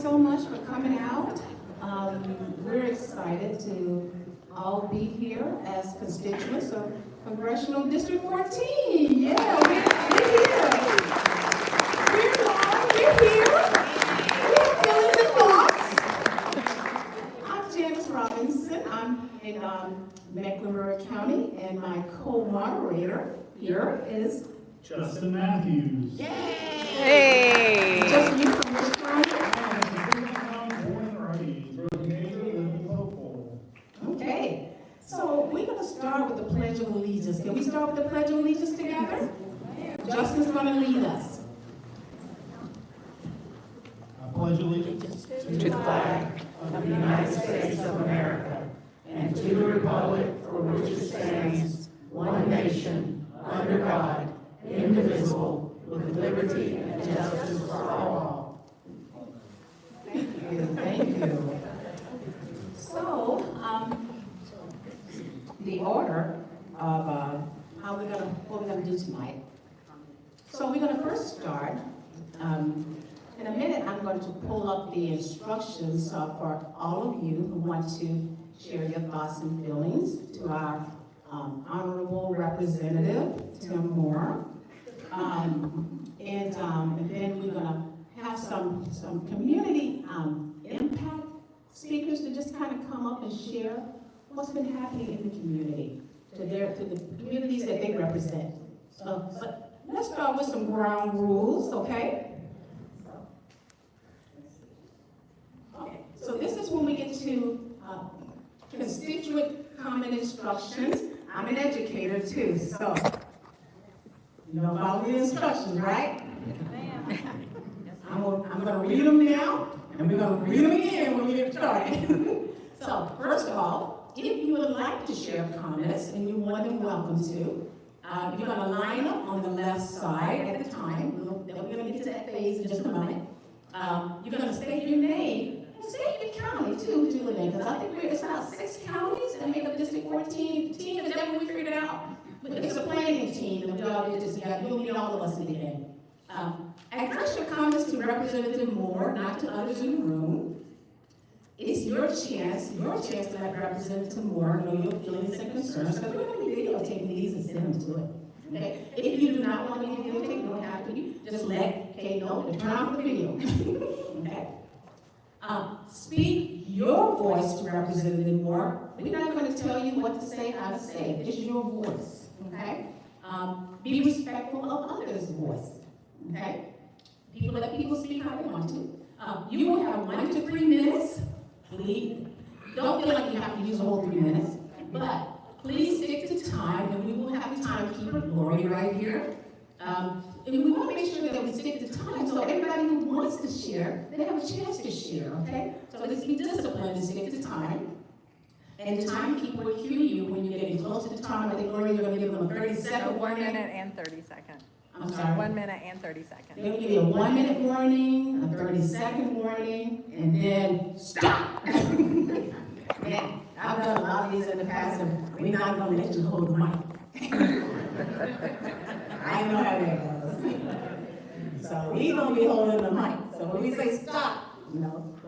so much for coming out. We're excited to all be here as constituents of Congressional District 14. Yeah, we're here. We're here. We have feelings and thoughts. I'm Janice Robinson. I'm in Mecklenburg County, and my co-moderator here is Justin Matthews. Yay! Hey! Justin, you from which county? Okay, so we're going to start with the Pledge of Allegiance. Can we start with the Pledge of Allegiance together? Justin's going to lead us. I pledge allegiance To the flag of the United States of America and to the republic for which it stands, one nation, under God, indivisible, with liberty and justice for all. Thank you. So, the order of what we're gonna do tonight. So we're gonna first start. In a minute, I'm going to pull up the instructions for all of you who want to share your thoughts and feelings to our honorable representative, Tim Moore. And then we're gonna have some community impact speakers to just kind of come up and share what's been happening in the community, to the communities that they represent. But let's start with some ground rules, okay? Okay, so this is when we get to constituent comment instructions. I'm an educator too, so you know about the instructions, right? I'm going to read them now, and we're going to read them again when we get started. So, first of all, if you would like to share comments, and you're more than welcome to, you're going to line up on the left side at the time. We're going to get to that phase in just a moment. You're going to state your name, and state your county too, Julie, because I think it's about 6 counties that make up District 14. Team, is that what we figured out? It's a planning team, and we all did this together. You'll meet all of us in the end. Address your comments to Representative Moore, not to others in the room. It's your chance to let Representative Moore know your feelings and concerns, because we're going to be videotaping these and send them to it. Okay? If you do not want to be videotaped, you don't have to. You just let Kate know to turn off the video. Okay? Speak your voice to Representative Moore. We're not going to tell you what to say, how to say it. It's your voice. Okay? Be respectful of others' voice. Okay? Let people speak how they want to. You will have 1 to 3 minutes. Please, don't feel like you have to use the whole 3 minutes, but please stick to time, and we will have the timekeeper, Lori, right here. And we want to make sure that we stick to time, so everybody who wants to share, they have a chance to share, okay? So let's be disciplined and stick to time. And the timekeeper will cue you when you're getting close to the time. I think, Lori, you're going to give them a 30-second warning. 1 minute and 30 seconds. I'm sorry? 1 minute and 30 seconds. They will give you a 1 minute warning, a 30-second warning, and then stop. Yeah, I've done a lot of these in the past, and we're not going to let you hold the mic. I know how that goes. So we're going to be holding the mic. So when we say stop,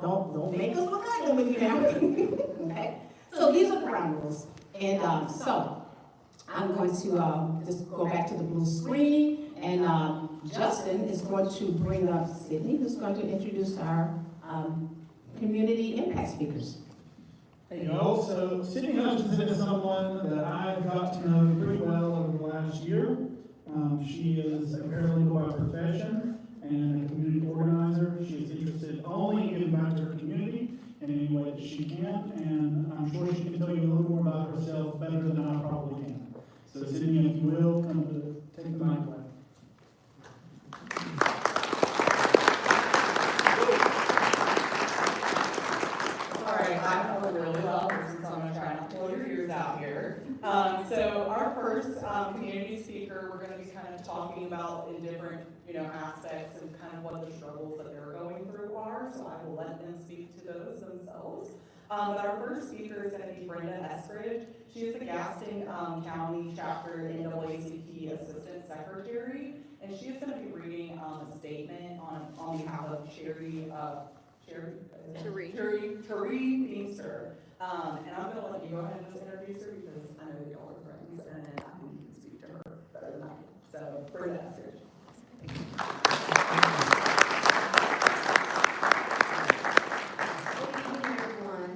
don't make us look like them when you know. Okay? So these are ground rules. And so I'm going to just go back to the blue screen. And Justin is going to bring up Sydney, who's going to introduce our community impact speakers. You know, so Sydney Hutchinson is someone that I've got to know pretty well over the last year. She is a paralegal by profession and a community organizer. She is interested only in giving back to her community in any way that she can, and I'm sure she can tell you a little more about herself better than I probably can. So Sydney, if you will, come to take the mic away. I know her really well, so I'm going to try not to pull your ears out here. So our first community speaker, we're going to be kind of talking about in different, aspects and kind of what the struggles that they're going through are. So I will let them speak to those themselves. But our first speaker is going to be Brenda Eskridge. She is the Gaston County Chapter NAACP Assistant Secretary, and she is going to be reading a statement on behalf of Sherry Cherie. Cherie Feimster. And I'm gonna let you go ahead and just introduce her because I know that y'all are friends and I think you can speak to her better than I can. So, bring that upstairs. Good evening, everyone.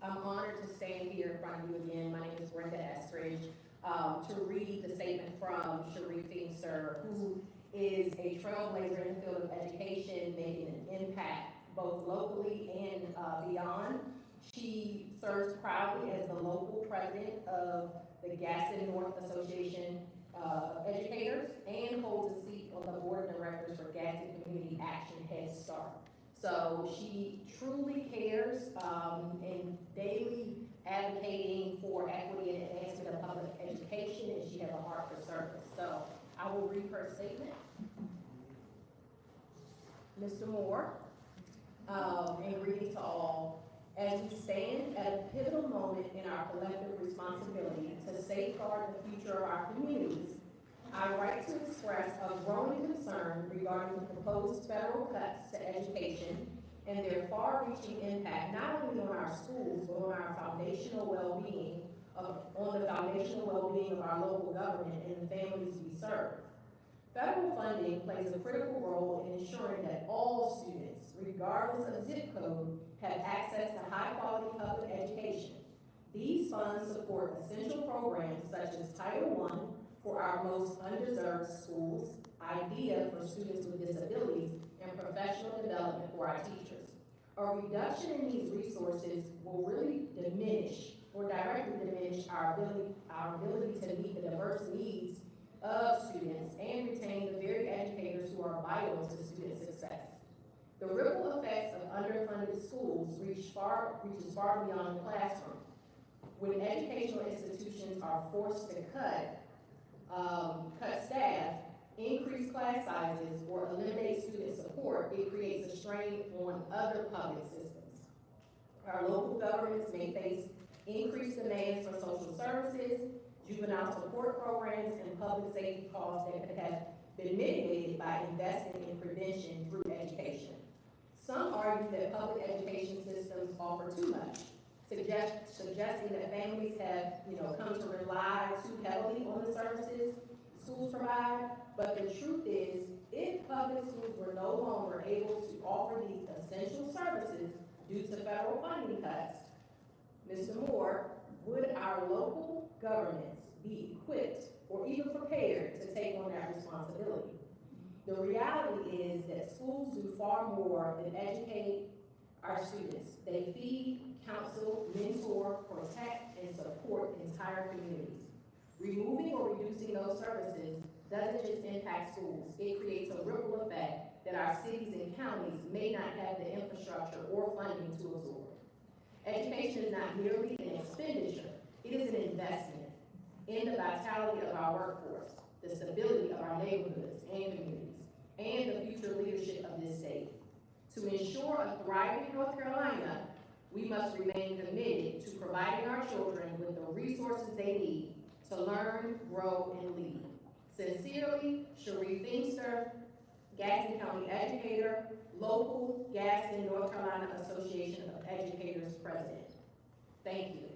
I'm honored to stand here in front of you again. My name is Brenda Estridge, to read the statement from Cherie Feimster, who is a trailblazer in the field of education, making an impact both locally and beyond. She serves proudly as the local president of the Gaston North Association of Educators and holds a seat on the board of directors for Gaston Community Action Head Start. So she truly cares and daily advocating for equity and advancement of public education, and she has a heart for service. So I will read her statement. Mr. Moore, and greetings to all. As we stand at a pivotal moment in our collective responsibility to safeguard the future of our communities, I write to express a growing concern regarding the proposed federal cuts to education and their far-reaching impact not only on our schools, but on our foundational well-being, on the foundational well-being of our local government and the families we serve. Federal funding plays a critical role in ensuring that all students, regardless of zip code, have access to high-quality public education. These funds support essential programs such as Title I for our most underserved schools, IDEA for students with disabilities, and professional development for our teachers. A reduction in these resources will really diminish or directly diminish our ability to meet the diverse needs of students and retain the very educators who are vital to student success. The ripple effects of underfunded schools reaches far beyond the classroom. When educational institutions are forced to cut staff, increase class sizes, or eliminate student support, it creates a strain on other public systems. Our local governments may face increased demands for social services, juvenile support programs, and public safety costs that could have been mitigated by investing in prevention through education. Some argue that public education systems offer too much, suggesting that families have, come to rely too heavily on the services schools provide. But the truth is, if public schools were no longer able to offer these essential services due to federal funding cuts, Mr. Moore, would our local governments be equipped or even prepared to take on that responsibility? The reality is that schools do far more than educate our students. They feed, counsel, mentor, protect, and support entire communities. Removing or reducing those services doesn't just impact schools, it creates a ripple effect that our cities and counties may not have the infrastructure or funding to absorb. Education is not merely an expenditure, it is an investment in the vitality of our workforce, the stability of our neighborhoods and communities, and the future leadership of this state. To ensure a thriving North Carolina, we must remain committed to providing our children with the resources they need to learn, grow, and lead. Sincerely, Cherie Feimster, Gaston County Educator, Local Gaston North Carolina Association of Educators President. Thank you.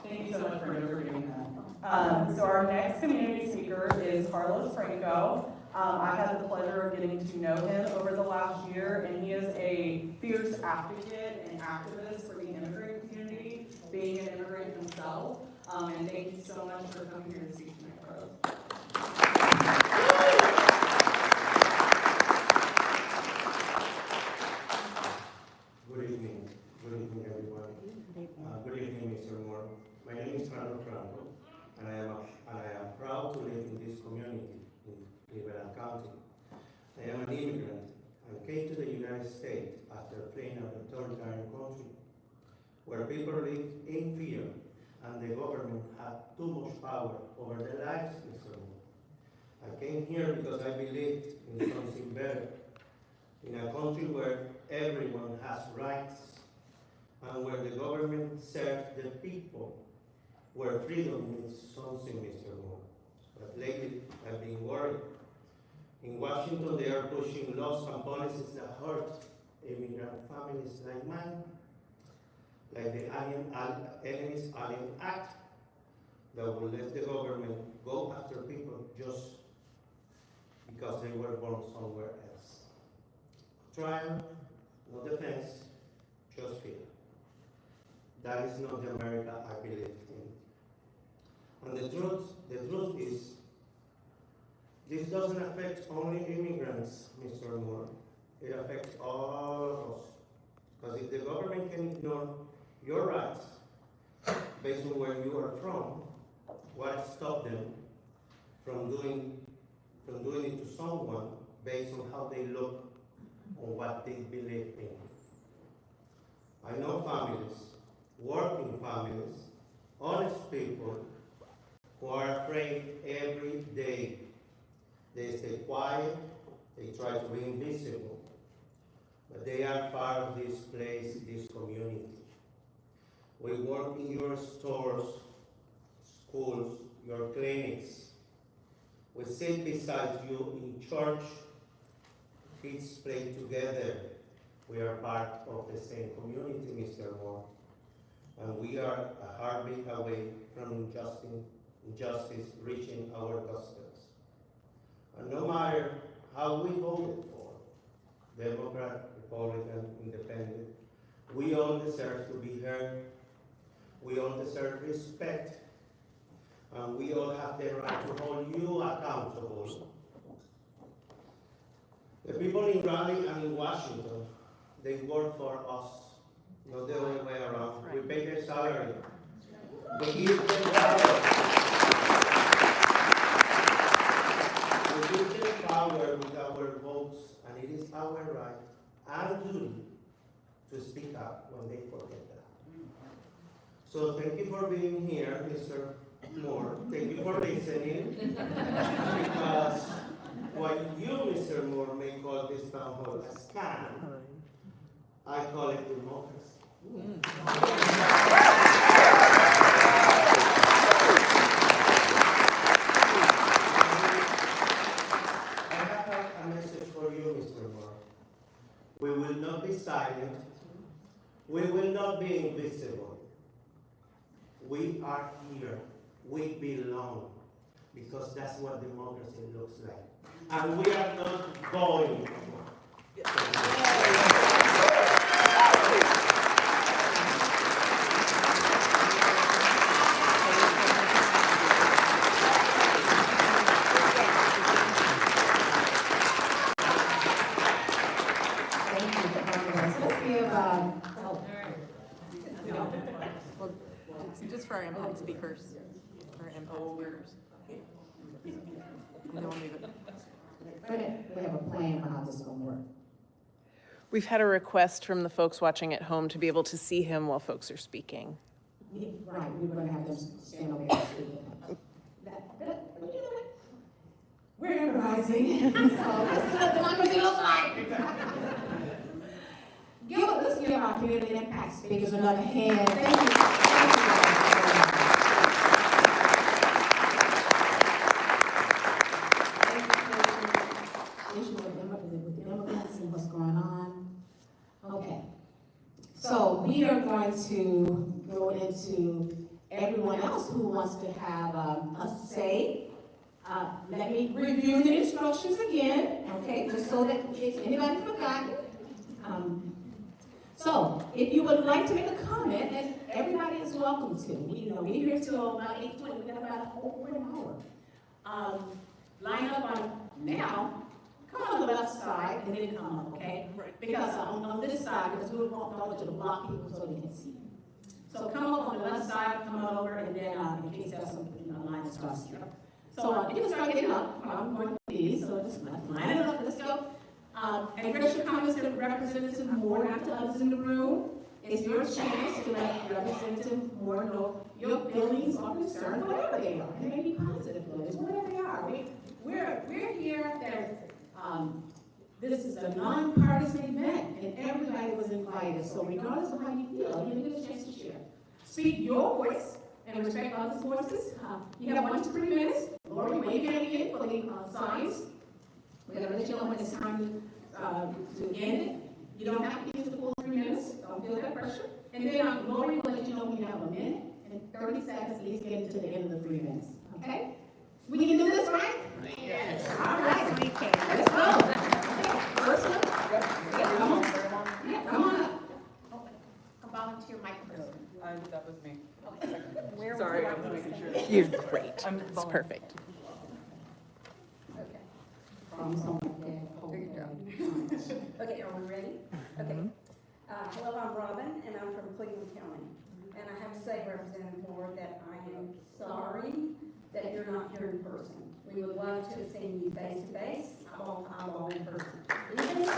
Thank you so much, Brenda, for doing that. So our next community speaker is Carlos Franco. I've had the pleasure of getting to know him over the last year, and he is a fierce advocate and activist for the immigrant community, being an immigrant himself. And thank you so much for coming here to speak tonight, Carlos. Good evening. Good evening, everyone. Good evening, Mr. Moore. My name is Carlos Franco, and I am proud to live in this community in Cleveland County. I am an immigrant and came to the United States after fleeing an authoritarian country where people lived in fear and the government had too much power over their lives, Mr. Moore. I came here because I believed in something better, in a country where everyone has rights and where the government serves the people where freedom means something, Mr. Moore. But lately, I've been worried. In Washington, they are pushing laws and policies that hurt immigrant families like mine, like the Enemies Alien Act, that will let the government go after people just because they were born somewhere else. Trial, no defense, just fear. That is not the America I believe in. And the truth is, this doesn't affect only immigrants, Mr. Moore. It affects all of us. Because if the government can ignore your rights based on where you are from, what stops them from doing it to someone based on how they look or what they believe in? I know families, working families, honest people who are afraid every day. They stay quiet, they try to be invisible, but they are part of this place, this community. We work in your stores, schools, your clinics. We sit beside you in church. Kids play together. We are part of the same community, Mr. Moore. And we are a heartbeat away from injustice reaching our doorsteps. And no matter how we voted for, Democrat, Republican, Independent, we all deserve to be heard. We all deserve respect. And we all have the right to hold you accountable. The people in Raleigh and in Washington, they work for us, not the other way around. We pay their salary. We give them power. We give them power with our votes, and it is our right and duty to speak up when they forget that. So thank you for being here, Mr. Moore. Thank you for listening. Because what you, Mr. Moore, may call this town hall a scam, I call it democracy. I have a message for you, Mr. Moore. We will not be silent. We will not be invisible. We are here. We belong. Because that's what democracy looks like. And we are not going. Just for our impact speakers. For our impact speakers. And then we'll leave it. We have a plan for how this is going to work. We've had a request from the folks watching at home to be able to see him while folks are speaking. Right, we're going to have them stand over there and speak. We're improvising. So this is what democracy looks like. Let's give our community impact speakers another hand. Thank you. With the Democrats and what's going on. Okay. So we are going to go into everyone else who wants to have a say. Let me review the instructions again, okay, just so that if anybody forgot. So if you would like to make a comment, and everybody is welcome to. We're here till about 8:20. We got about over an hour. Line up on now. Come on the left side and then come up, okay? Because on this side, because we want knowledge to block people so they can see. So come up on the left side, come on over, and then in case there's some line starts here. So you can start getting up. I'm going to these, so just line it up. Let's go. And address your comments to Representative Moore, not to others in the room. It's your chance to let Representative Moore know your feelings or concerns, whatever they are. They may be positive feelings, whatever they are. We're here that this is a nonpartisan event, and everybody was invited. So regardless of how you feel, you get a chance to share. Speak your voice and respect others' voices. You have 1 to 3 minutes. Lori, wave your hand again for the signs. We're gonna let you know when it's time to end it. You don't have to use the full 3 minutes. Don't feel that pressure. And then Lori will let you know when you have 1 minute and 30 seconds at least getting to the end of the 3 minutes. Okay? We can do this, right? Yes. All right. We can. Let's go. First one. Yeah, come on. Yeah, come on up. A volunteer microphone. That was me. Where would Sorry, you I like was to making sit? sure. You're great. It's perfect. Okay. There you go. Okay, are we ready? Okay. Hello, I'm Robin, and I'm from Cleveland County. And I have to say, Representative Moore, that I am sorry that you're not here in person. We would love to have seen you face to face, eyeball in person. Even so, I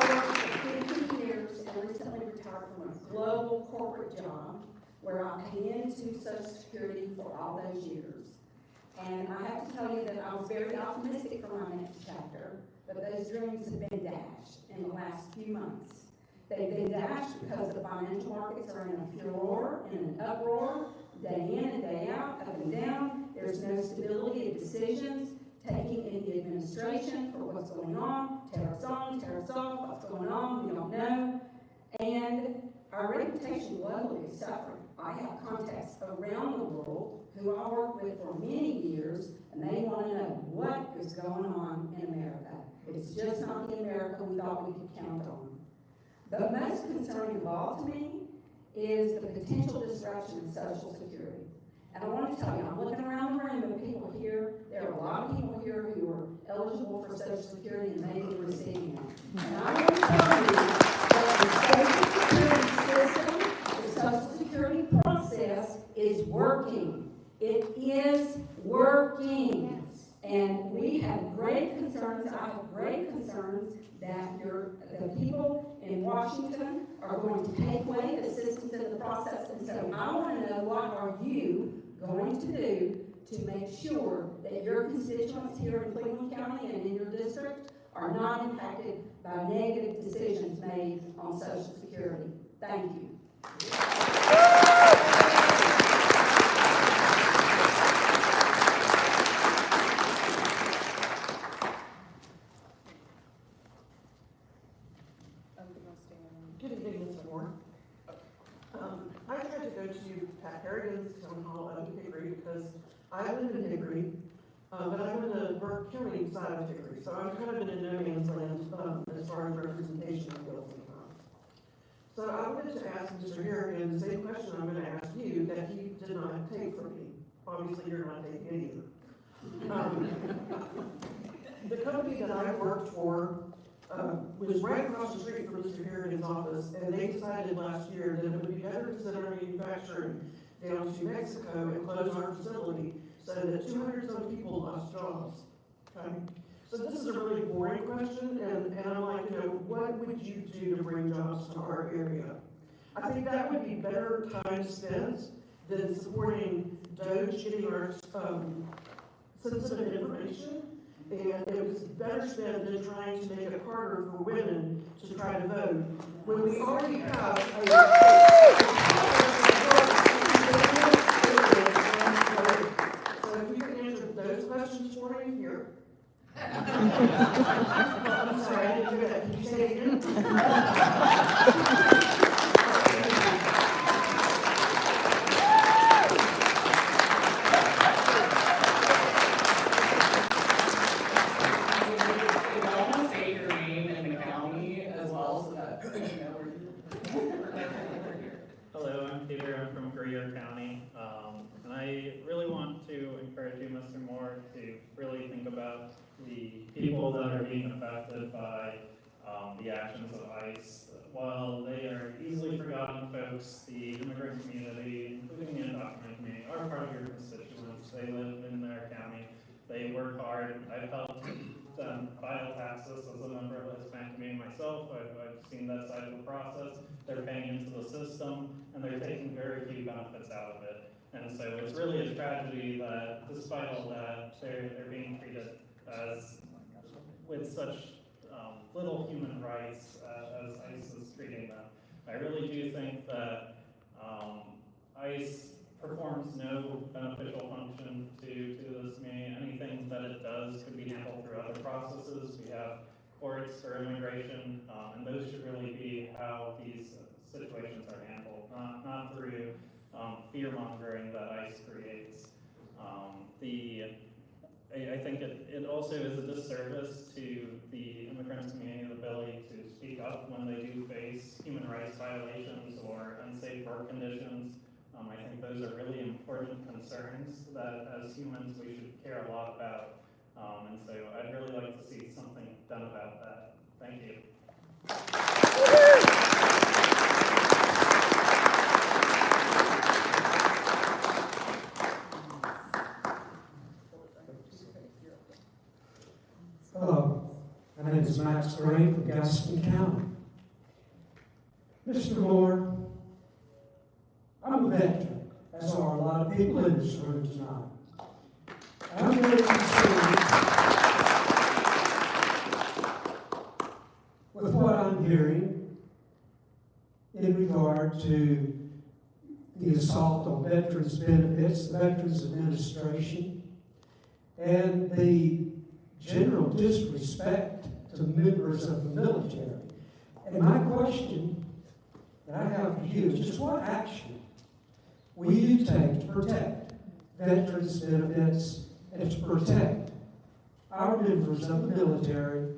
worked for 15 years and recently retired from a global corporate job where I paid into Social Security for all those years. And I have to tell you that I was very optimistic for my next chapter, but those dreams have been dashed in the last few months. They've been dashed because the financial markets are in a furor, in an uproar, day in and day out, up and down. There's no stability of decisions taken in the administration for what's going on, tariffs on, tariffs off, what's going on, we don't know. And our reputation globally is suffering. I have contacts around the world who I worked with for many years, and they want to know what is going on in America. It's just not the America we thought we could count on. But most concerning of all to me is the potential disruption of Social Security. And I want to tell you, I'm looking around the room of people here, there are a lot of people here who are eligible for Social Security and maybe receiving it. And I want to tell you that the Social Security system, the Social Security process is working. It is working. And we have great concerns, I have great concerns that the people in Washington are going to take away the assistance in the process. And so I want to know, what are you going to do to make sure that your constituents here in Cleveland County and in your district are not impacted by negative decisions made on Social Security? Thank you. Good evening, Mr. Moore. I tried to go to Pat Harrigan's town hall up in Hickory because I live in Hickory, but I'm in the Burke County side of Hickory, so I'm kind of in a no man's land as far as representation goes. So I wanted to ask Mr. Harrigan the same question I'm going to ask you that he did not take from me. Obviously, you're not taking it either. The company that I worked for was right across the street from Mr. Harrigan's office, and they decided last year that it would be better to send our manufacturing down to Mexico and close our facility so that 200-some people lost jobs. Okay? So this is a really boring question, and I'm like, what would you do to bring jobs to our area? I think that would be better time spent than supporting DOJ getting our sensitive information. And it was better spent than trying to make it harder for women to try to vote. When we already have so if you can answer those questions for me here. I'm sorry, I didn't do that. Can you say it again? Hello, I'm Peter. I'm from Greer County. And I really want to encourage you, Mr. Moore, to really think about the people that are being affected by the actions of ICE. While they are easily forgotten folks, the immigrant community, including the undocumented community, are part of your constituents. They live in their county. They work hard. I've helped them file taxes as a member of the Hispanic community myself. I've seen that side of the process. They're paying into the system, and they're taking very few benefits out of it. And so it's really a tragedy that, despite all that, they're being treated as with such little human rights as ICE is treating them. I really do think that ICE performs no beneficial function to this community. Anything that it does could be handled through other processes. We have courts or immigration, and those should really be how these situations are handled, not through fear-mongering that ICE creates. I think it also is a disservice to the immigrant community, the ability to speak up when they do face human rights violations or unsafe work conditions. I think those are really important concerns that as humans we should care a lot about. And so I'd really like to see something done about that. Thank you. Hello, my name is Max Gray from Gaston County. Mr. Moore, I'm a veteran, as are a lot of people in this room tonight. I'm very concerned with what I'm hearing in regard to the assault on veterans' benefits, the Veterans Administration, and the general disrespect to members of the military. And my question that I have for you is just what action will you take to protect veterans' benefits and to protect our members of the military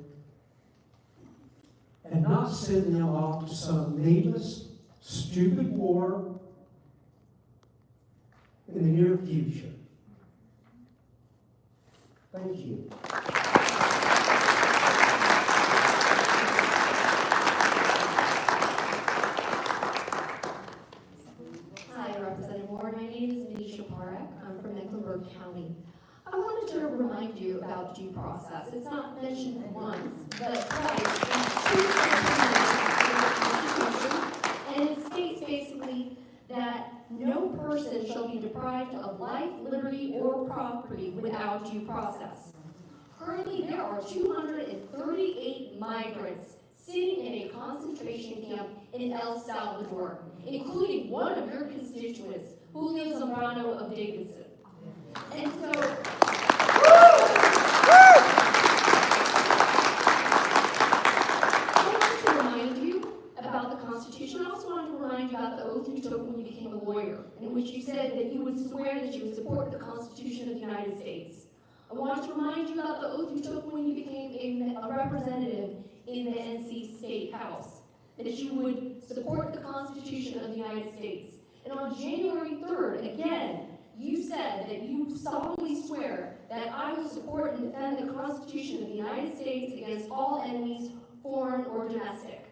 and not send them off to some needless, stupid war in the near future? Thank you. Hi, Representative Moore. My name is Manisha Parekh. I'm from Mecklenburg County. I wanted to remind you about due process. It's not mentioned once, but twice in two sentences in the Constitution, and it states basically that no person shall be deprived of life, liberty, or property without due process. Currently, there are 238 migrants sitting in a concentration camp in El Salvador, including one of your constituents, Julio Zambrano of Davidson. And so, I wanted to remind you about the Constitution. I also wanted to remind you about the oath you took when you became a lawyer, in which you said that you would swear that you would support the Constitution of the United States. I wanted to remind you about the oath you took when you became a representative in the NC State House, that you would support the Constitution of the United States. And on January 3rd, again, you said that you solemnly swear that I will support and defend the Constitution of the United States against all enemies, foreign or domestic.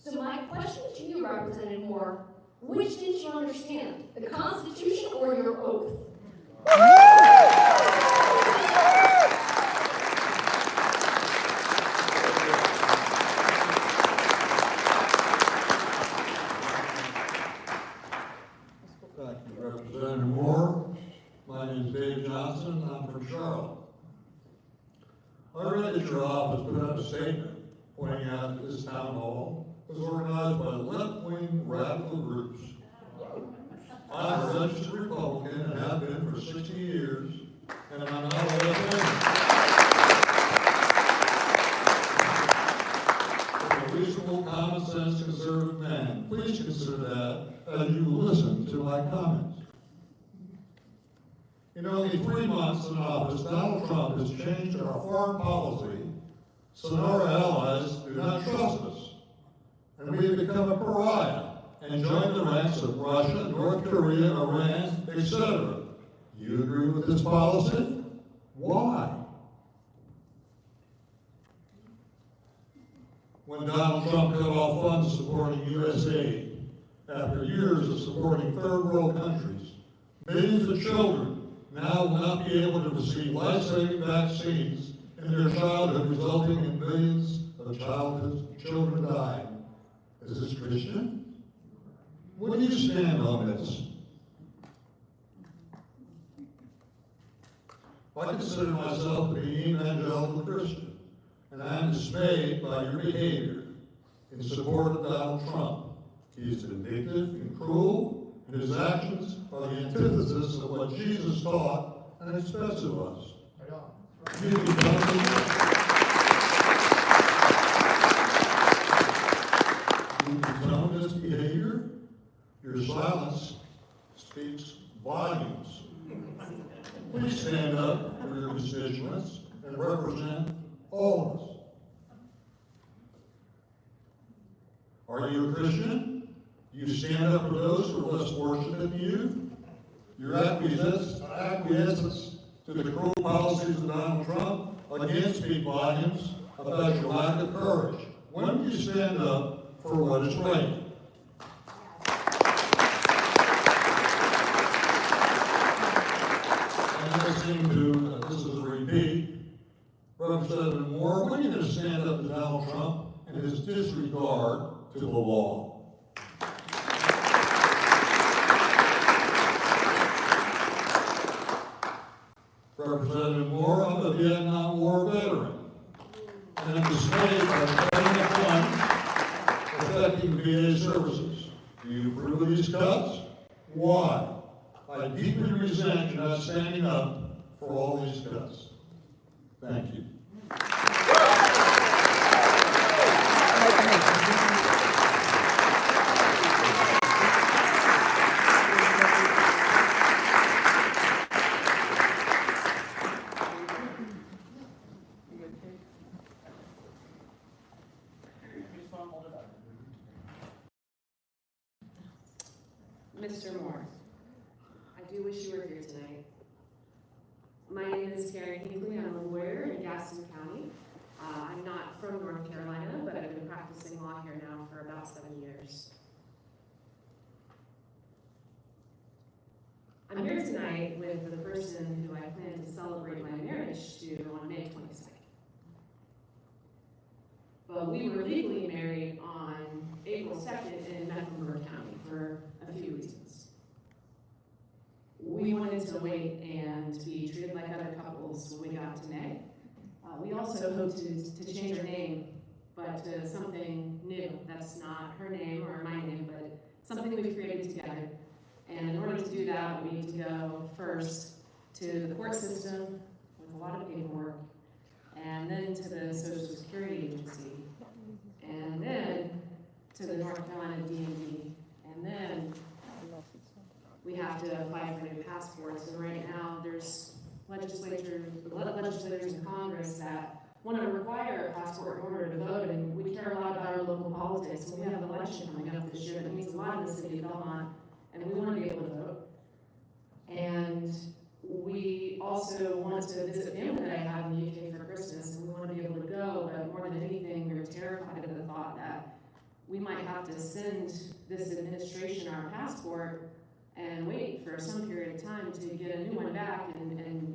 So my question to you, Representative Moore, which did you understand, the Constitution or your oath? Thank you, Representative Moore. My name is Dave Johnson. I'm from Charlotte. I read that your office put out a statement pointing out that this town hall was organized by left-wing radical groups. I'm a registered Republican and have been for 60 years, and I'm not a left-winger. I'm a reasonable, common-sense, conservative man. Please consider that as you listen to my comments. In only 3 months in office, Donald Trump has changed our foreign policy so that our allies do not trust us. And we have become a pariah and joined the ranks of Russia, North Korea, Iran, etc. You agree with this policy? Why? When Donald Trump cut off funds supporting U.S. aid, after years of supporting third world countries, millions of children now will not be able to receive life-saving vaccines in their childhood, resulting in millions of children dying. Is this Christian? Where do you stand on this? I consider myself to be an evangelical Christian, and I am dismayed by your behavior in support of Donald Trump. He is vindictive and cruel, His actions are the antithesis of what Jesus taught and expects of us. You condone this behavior, your silence speaks volumes. Please stand up for your constituents and represent all of us. Are you a Christian? Do you stand up for those who are less fortunate than you? Your acquiescence to the cruel policies of Donald Trump again speak volumes about your lack of courage. When do you stand up for what is right? And listening to, this is a repeat, Representative Moore, when are you going to stand up to Donald Trump and his disregard to the law? Representative Moore, I'm a Vietnam War veteran, and I'm dismayed by the cutting of funds affecting VA services. Do you approve of these cuts? Why? I deeply resent you not standing up for all these cuts. Thank you. Mr. Moore, I do wish you were here tonight. My name is Karen Hinckley. I'm a lawyer in Gaston County. I'm not from North Carolina, but I've been practicing law here now for about 7 years. I'm here tonight with the person who I plan to celebrate my marriage to on May 22nd. But we were legally married on April 2nd in Mecklenburg County for a few reasons. We wanted to wait and be treated like other couples when we got to May. We also hoped to change her name, but to something new. That's not her name or my name, but something we've created together. And in order to do that, we need to go first to the court system with a lot of paperwork, and then to the Social Security Agency, and then to the North Carolina DMV, and then we have to apply for new passports. And right now, there's legislators in Congress that want to require a passport in order to vote, and we care a lot about our local politics. And we have an election coming up this year that means a lot in the city of Belmont, and we want to be able to vote. And we also want to visit family that I have in the UK for Christmas, and we want to be able to go, but more than anything, we're terrified of the thought that we might have to send this administration our passport and wait for some period of time to get a new one back, and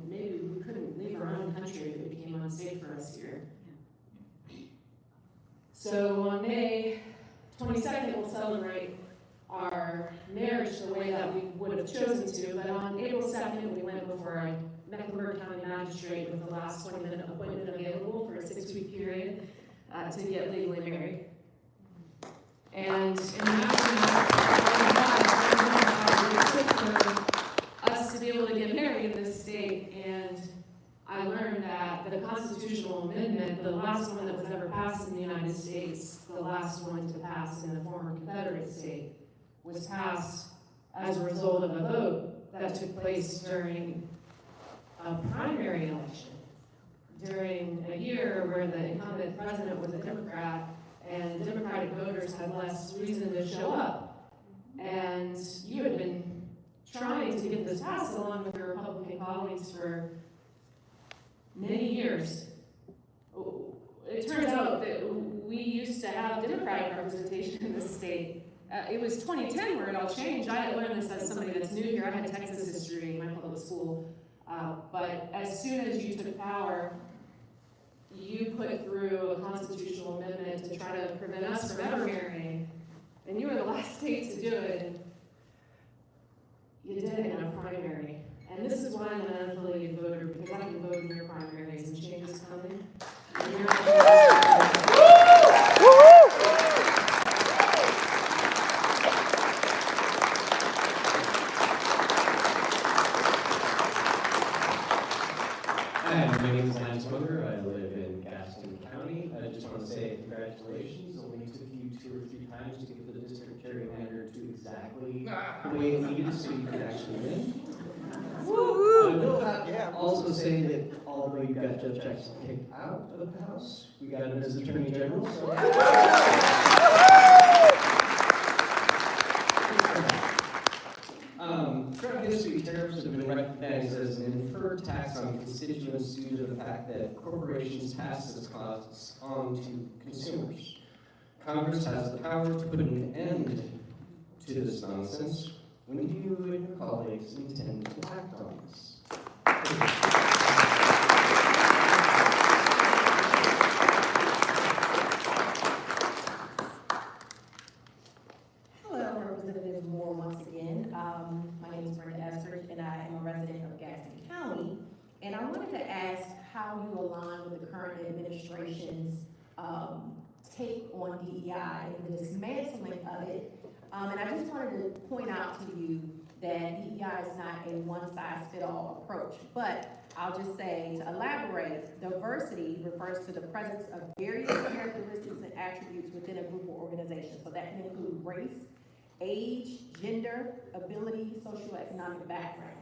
maybe we couldn't leave our own country if it became unsafe for us here. So on May 22nd, we'll celebrate our marriage the way that we would have chosen to, but on April 2nd, we went before a Mecklenburg County magistrate with the last 20-minute appointment available for a 6-week period to get legally married. And for us to be able to get married in this state, and I learned that the constitutional amendment, the last one that was ever passed in the United States, the last one to pass in the former Confederate state, was passed as a result of a vote that took place during a primary election, during a year where the incumbent president was a Democrat, and Democratic voters had less reason to show up. And you had been trying to get this passed along with your Republican colleagues for many years. It turns out that we used to have Democratic representation in this state. It was 2010 where it all changed. I learned this as somebody that's new here. I had Texas history in my public school. But as soon as you took power, you put through a constitutional amendment to try to prevent us from ever marrying. And you were the last state to do it. And you did it in a primary. And this is why I'm an unaffiliated voter, because I can vote in your primaries, and change is coming. congratulations. Only took you 2 or 3 times to get the district gerrymander to exactly the way it needed so you could actually win. I will also say that although you got Judge Jackson kicked out of the House, we got him as Attorney General. So throughout history, tariffs have been recognized as an inferred tax on constituents due to the fact that corporations pass this costs on to consumers. Congress has the power to put an end to this nonsense. When do you and your colleagues intend to act on this? Hello, Representative Moore once again. My name is Brenda Estridge, and I am a resident of Gaston County. And I wanted to ask how you align with the current administration's take on DEI and the dismantling of it. And I just wanted to point out to you that DEI is not a one-size-fits-all approach. But I'll just say, to elaborate, diversity refers to the presence of various characteristics and attributes within a group or organization. So that can include race, age, gender, ability, socioeconomic background.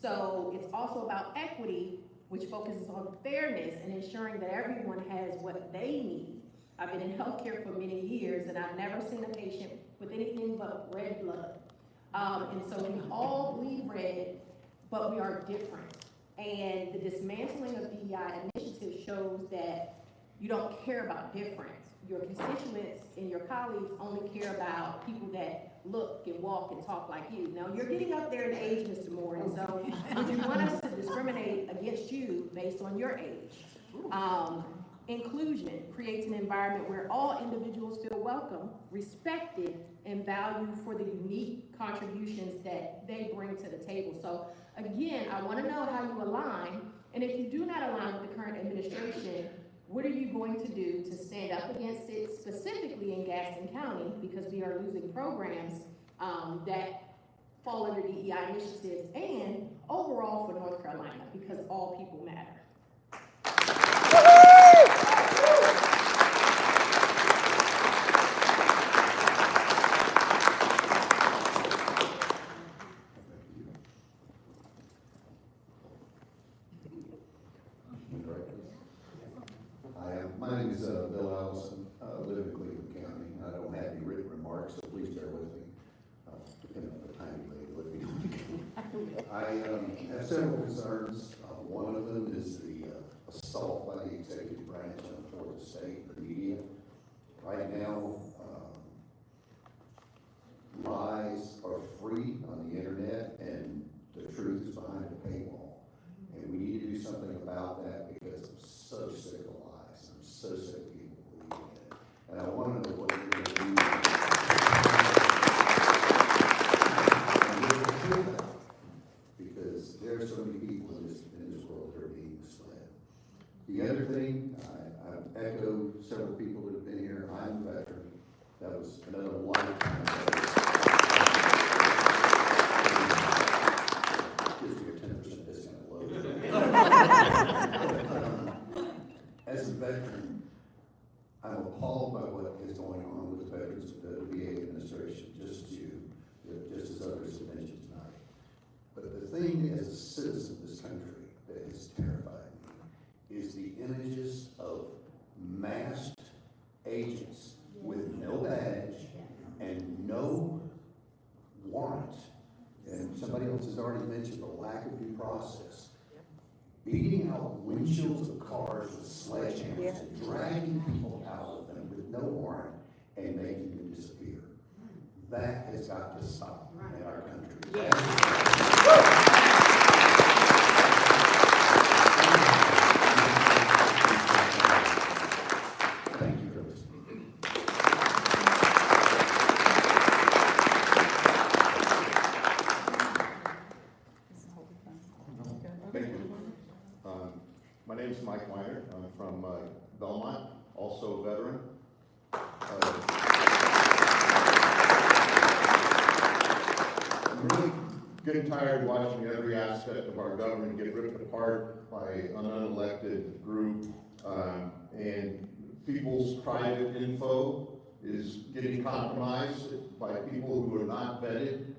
So it's also about equity, which focuses on fairness and ensuring that everyone has what they need. I've been in healthcare for many years, and I've never seen a patient with anything but red blood. And so we all bleed red, but we are different. And the dismantling of DEI initiative shows that you don't care about difference. Your constituents and your colleagues only care about people that look and walk and talk like you. Now, you're getting up there in age, Mr. Moore, and so would you want us to discriminate against you based on your age? Inclusion creates an environment where all individuals feel welcome, respected, and valued for the unique contributions that they bring to the table. So again, I want to know how you align, and if you do not align with the current administration, what are you going to do to stand up against it, specifically in Gaston County, because we are losing programs that fall under DEI initiatives, and overall for North Carolina, because all people matter. My name is Bill Allison, live in Cleveland County. I don't have any written remarks, so please bear with me. Depending on the time you may. I have several concerns. One of them is the assault by the executive branch on the Florida State, the media. Right now, lies are free on the internet, and the truth is behind a paywall. And we need to do something about that because I'm so sick of lies. I'm so sick of people believing it. And I want to know what you're going to do. Because there are so many people in this world that are being misled. The other thing, I echo several people that have been here. I'm a veteran. That was another lifetime. Gives me a 10% discount load. As a veteran, I'm appalled by what is going on with the veterans of the VA administration, just as others have mentioned tonight. But the thing as a citizen of this country that has terrified me is the images of masked agents with no badge and no warrant. And somebody else has already mentioned the lack of due process. Beating out windshields of cars with sledgehammers and dragging people out of them with no warrant and making them disappear. That has got to stop in our country. Thank you for listening. Thank you. My name is Mike Weiner. I'm from Belmont, also a veteran. I'm really getting tired watching every aspect of our government get ripped apart by an unelected group and people's private info is getting compromised by people who are not vetted.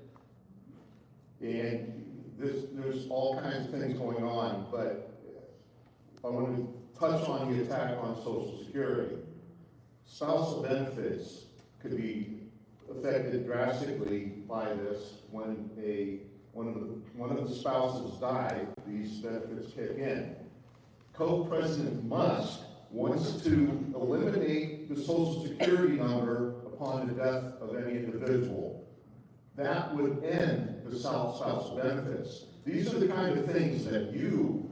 And there's all kinds of things going on, but I want to touch on the attack on Social Security. Spousal benefits could be affected drastically by this when one of the spouses die. These benefits kick in. Co-President Musk wants to eliminate the Social Security number upon the death of any individual. That would end the spousal benefits. These are the kind of things that you,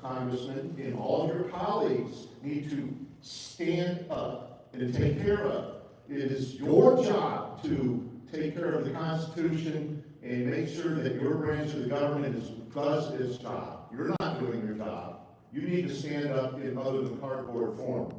Congressman, and all of your colleagues need to stand up and take care of. It is your job to take care of the Constitution and make sure that your branch of the government does its job. You're not doing your job. You need to stand up in other than cardboard form.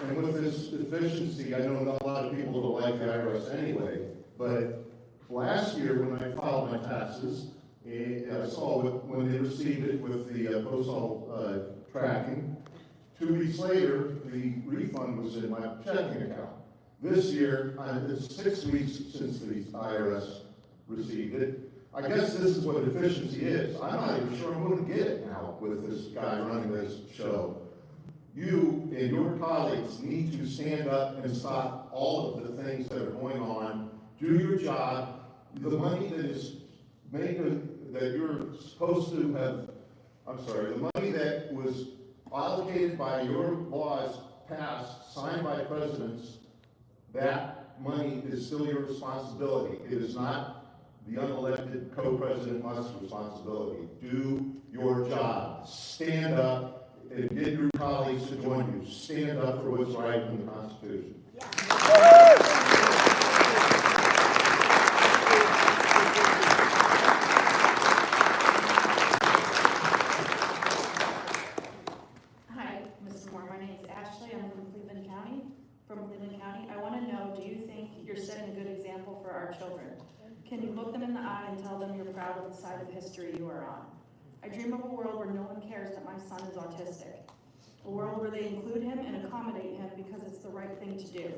And with this efficiency, I know not a lot of people don't like the IRS anyway, but last year when I filed my taxes, I saw when they received it with the postal tracking. 2 weeks later, the refund was in my checking account. This year, it's 6 weeks since the IRS received it. I guess this is what efficiency is. I'm not even sure I'm going to get it now with this guy running this show. You and your colleagues need to stand up and stop all of the things that are going on. Do your job. The money that is that you're supposed to have, the money that was allocated by your laws passed, signed by presidents, that money is still your responsibility. It is not the unelected co-president Musk's responsibility. Do your job. Stand up and get your colleagues to join you. Stand up for what's right in the Constitution. Hi, Mrs. Moore. My name is Ashley. I'm from Cleveland County. I want to know, do you think you're setting a good example for our children? Can you look them in the eye and tell them you're proud of the side of history you are on? I dream of a world where no one cares that my son is autistic. A world where they include him and accommodate him because it's the right thing to do.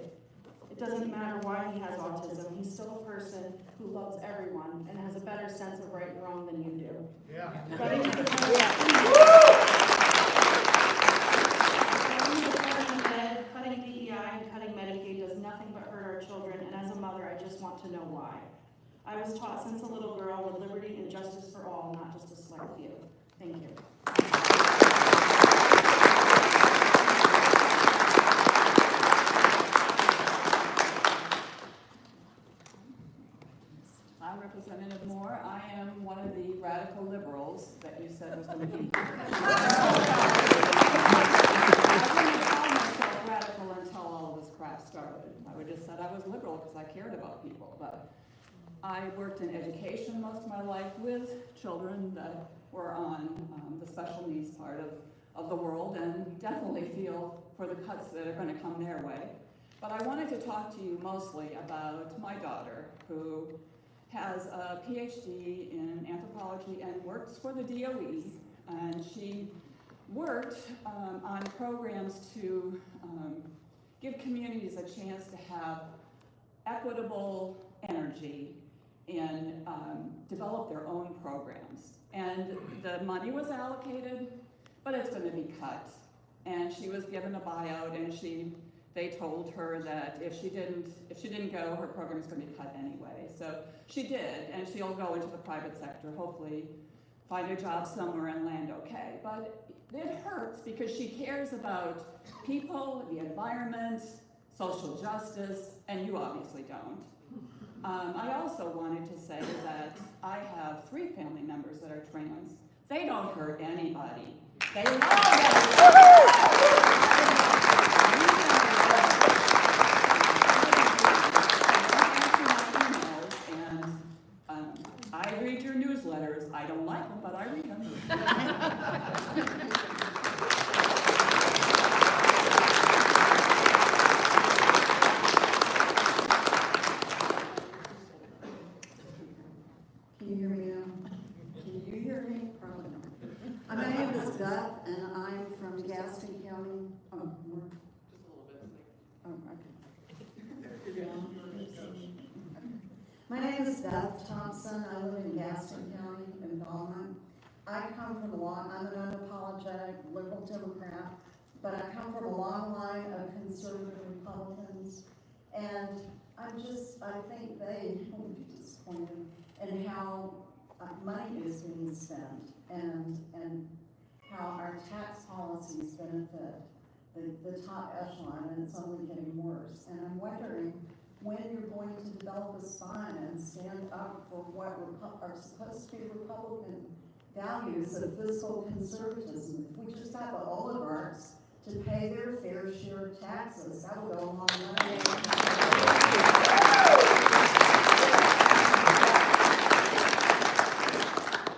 It doesn't matter why he has autism. He's still a person who loves everyone and has a better sense of right and wrong than you do. Yeah. Cutting DEI and cutting Medicaid does nothing but hurt our children, and as a mother, I just want to know why. I was taught since a little girl with liberty and justice for all, not just a select few. Thank you. I'm Representative Moore. I am one of the radical liberals that you said was going to be here. I wouldn't call myself radical until all of this crap started. I would just said I was liberal because I cared about people. But I worked in education most of my life with children that were on the special needs part of the world, and definitely feel for the cuts that are going to come their way. But I wanted to talk to you mostly about my daughter, who has a PhD in anthropology and works for the DOE, and she worked on programs to give communities a chance to have equitable energy and develop their own programs. And the money was allocated, but it's going to be cut. And she was given a buyout, and they told her that if she didn't go, her program is going to be cut anyway. So she did, and she'll go into the private sector, hopefully find a job somewhere and land okay. But it hurts because she cares about people, the environment, social justice, and you obviously don't. I also wanted to say that I have 3 family members that are trans. They don't hurt anybody. They love I read your newsletters. I don't like them, but I read them. Can you hear me now? is Beth Thompson. I live in Gaston County in Belmont. I come from I'm an unapologetic liberal Democrat, but I come from a long line of conservative Republicans, and I think they will be disappointed in how money is being spent and how our tax policies benefit the top echelon, and it's only getting worse. And I'm wondering when you're going to develop a spine and stand up for what are supposed to be Republican values of fiscal conservatism. If we just have the oligarchs to pay their fair share of taxes, that will go a long way.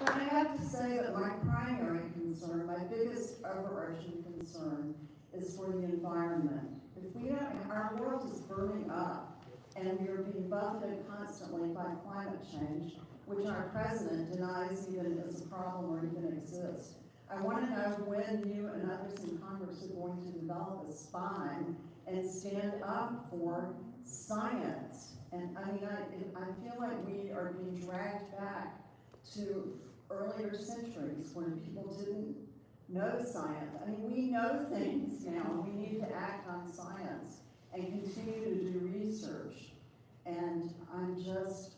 But I have to say that my primary concern, my biggest overarching concern, is for the environment. If we don't, our world is burning up, and we are being buffeted constantly by climate change, which our president denies even is a problem or even exists. I want to know when you and others in Congress are going to develop a spine and stand up for science. And I mean, I feel like we are being dragged back to earlier centuries when people didn't know science. I mean, we know things now. We need to act on science and continue to do research. And I'm just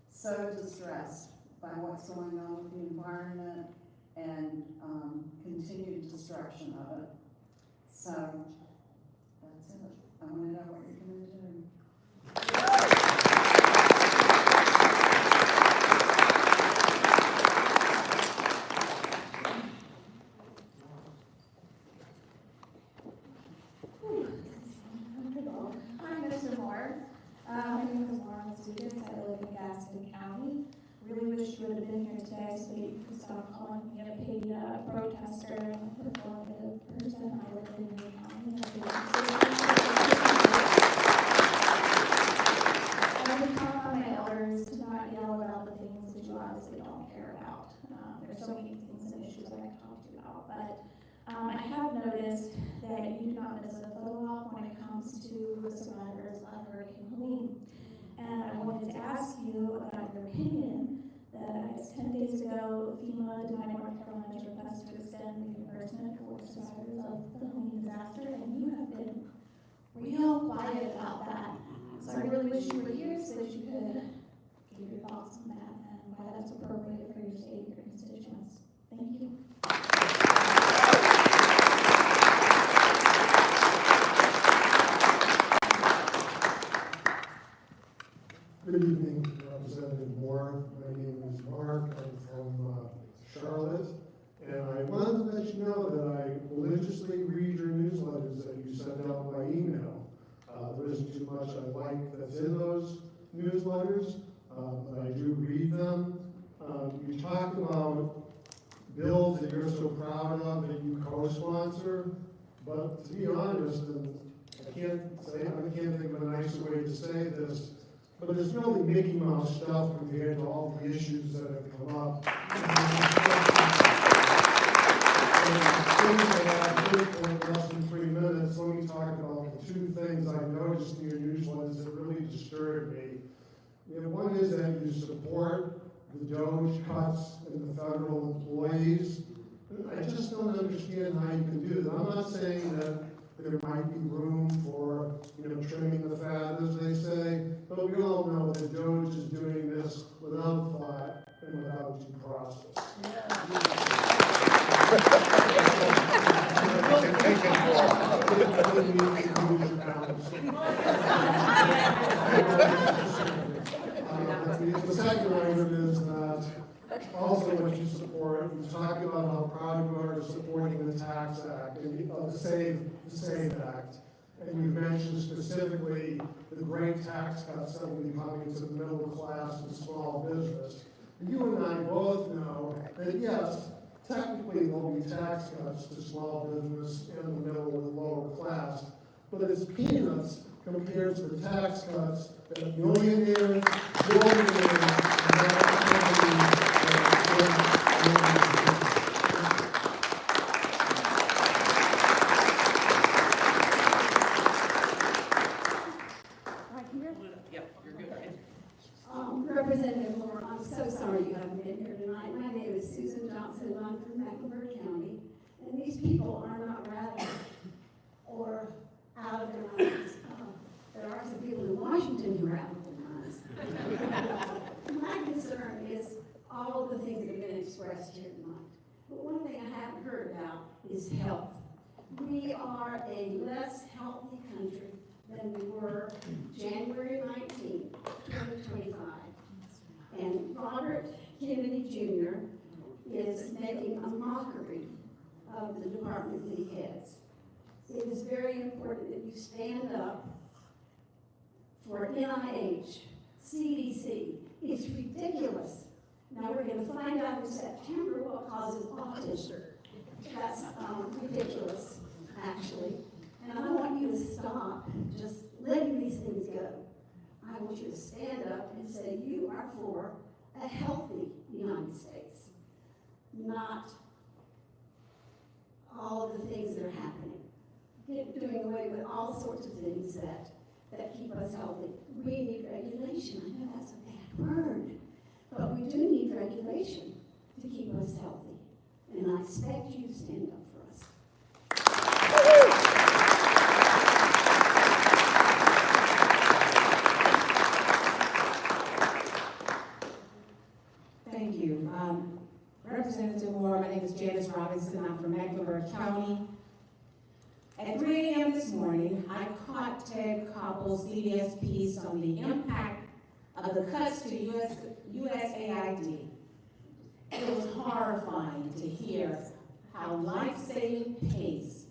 so distressed by what's going on with the environment and continued destruction of it. So that's it. I want to know what you're going to do. Hi, Mr. Moore. My name is Lauren Students. I live in Gaston County. Really wish you would have been here today so that you could stop calling me a paid protester and a performative person. I live in the county. I would call on my elders to not yell about the things that you obviously don't care about. There's so many things and issues that I can talk to you about, but I have noticed that you do not miss a photo op when it comes to the survivors of Hurricane Helene. And I wanted to ask you about your opinion that 10 days ago, FEMA denied North Carolina's request to extend the reimbursement for survivors of the Helene disaster, and you have been real quiet about that. So I really wish you were here so that you could give your thoughts on that and why that's appropriate for your state and your constituents. Thank you. Good evening, Representative Moore. My name is Mark. I'm from Charlotte. And I wanted to let you know that I religiously read your newsletters that you send out by email. There isn't too much I like that's in those newsletters, but I do read them. You talk about bills that you're so proud of that you co-sponsor, but to be honest, and I can't think of a nicer way to say this, but it's really Mickey Mouse stuff compared to all the issues that have come up. In less than 3 minutes, let me talk about the two things I noticed in your newsletters that really disturbed me. One is that you support the DOGE cuts in the federal employees. I just don't understand how you can do that. I'm not saying that there might be room for, trimming the fat, as they say, but we all know that DOGE is doing this without thought and without due process. The second item is that also what you support, you talk about how proud you are of supporting the Tax Act and the SAVE Act. And you mentioned specifically the great tax cuts that will be coming to the middle class and small business. And you and I both know that yes, technically there'll be tax cuts to small business and the middle and lower class, but it's peanuts compared to the tax cuts that millionaires, billionaires, these people are not radical or out of their minds. There are some people in Washington who are out of their minds. My concern is all of the things that have been expressed here tonight. But one thing I haven't heard about is health. We are a less healthy country than we were January 19, 2025. And Robert Kennedy Jr. is making a mockery of the department that he heads. It is very important that you stand up for NIH, CDC. It's ridiculous. Now we're going to find out in September what causes autism. That's ridiculous, actually. And I want you to stop just letting these things go. I want you to stand up and say you are for a healthy United States, not all of the things that are happening. Doing away with all sorts of things that keep us healthy. We need regulation. I know that's a bad word, but we do need regulation to keep us healthy. And I expect you to stand up for us. Thank you. Representative Moore, my name is Janice Robinson. I'm from Mecklenburg County. At 3 a.m. this morning, I caught Ted Koppel's CBS piece on the impact of the cuts to USAID. It was horrifying to hear how life-saving PACE